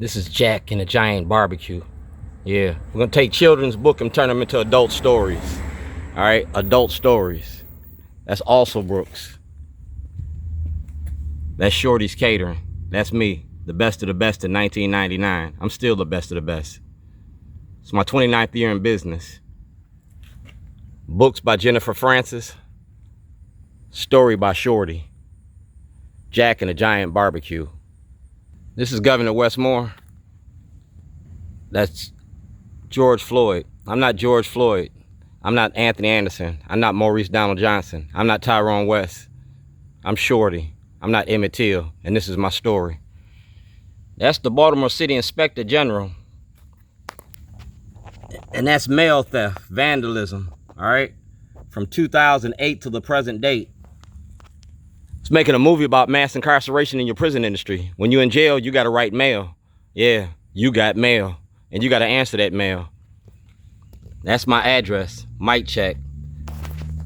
This is Jack and the Giant Barbecue. Yeah, we're gonna take children's book and turn them into adult stories. All right, adult stories. That's also Brooks. That's Shorty's Catering. That's me, the best of the best in 1999. I'm still the best of the best. It's my 29th year in business. Books by Jennifer Francis. Story by Shorty. Jack and the Giant Barbecue. This is Governor Westmore. That's George Floyd. I'm not George Floyd. I'm not Anthony Anderson. I'm not Maurice Donald Johnson. I'm not Tyrone West. I'm Shorty. I'm not Emmett Till, and this is my story. That's the Baltimore City Inspector General. And that's mail theft, vandalism, all right? From 2008 to the present date. It's making a movie about mass incarceration in your prison industry. When you're in jail, you gotta write mail. Yeah, you got mail, and you gotta answer that mail. That's my address, mic check.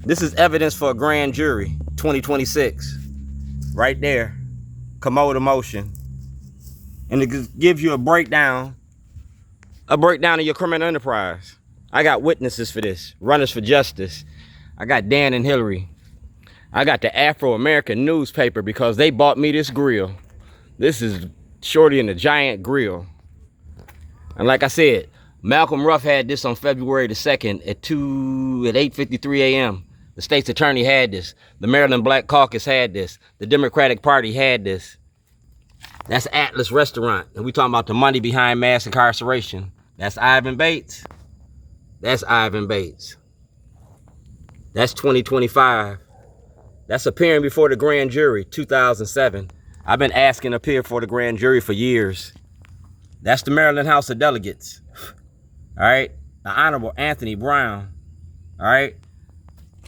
This is evidence for a grand jury, 2026. Right there, commode motion. And it gives you a breakdown of your criminal enterprise. I got witnesses for this, runners for justice. I got Dan and Hillary. I got the Afro-American newspaper because they bought me this grill. This is Shorty and the Giant Grill. And like I said, Malcolm Ruff had this on February the 2nd at 8:53 a.m. The state's attorney had this. The Maryland Black Caucus had this. The Democratic Party had this. That's Atlas Restaurant. And we talking about the money behind mass incarceration. That's Ivan Bates. That's Ivan Bates. That's 2025. That's appearing before the grand jury, 2007. I've been asking to appear for the grand jury for years. That's the Maryland House of Delegates. All right? The Honorable Anthony Brown. All right?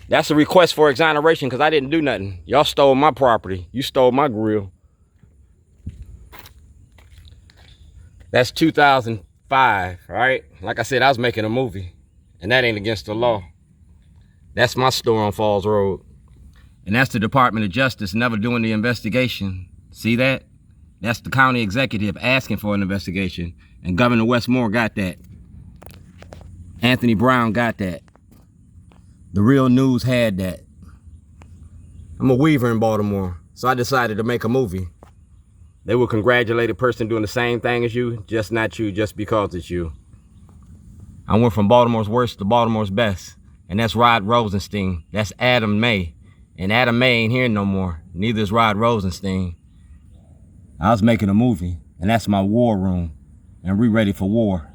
That's a request for exoneration because I didn't do nothing. Y'all stole my property. You stole my grill. That's 2005, all right? Like I said, I was making a movie, and that ain't against the law. That's my store on Falls Road. And that's the Department of Justice never doing the investigation. See that? That's the county executive asking for an investigation. And Governor Westmore got that. Anthony Brown got that. The Real News had that. I'm a weaver in Baltimore, so I decided to make a movie. They will congratulate a person doing the same thing as you, just not you, just because it's you. I went from Baltimore's worst to Baltimore's best. And that's Rod Rosenstein. That's Adam May. And Adam May ain't here no more. Neither is Rod Rosenstein. I was making a movie, and that's my war room. And we ready for war.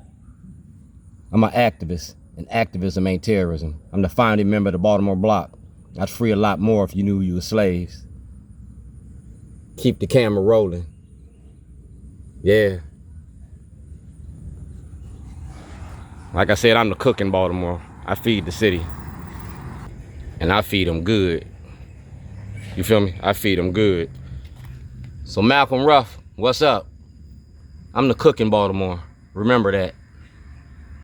I'm an activist, and activism ain't terrorism. I'm the founding member of the Baltimore Block. I'd free a lot more if you knew you were slaves. Keep the camera rolling. Yeah. Like I said, I'm the cook in Baltimore. I feed the city. And I feed them good. You feel me? I feed them good. So Malcolm Ruff, what's up? I'm the cook in Baltimore. Remember that.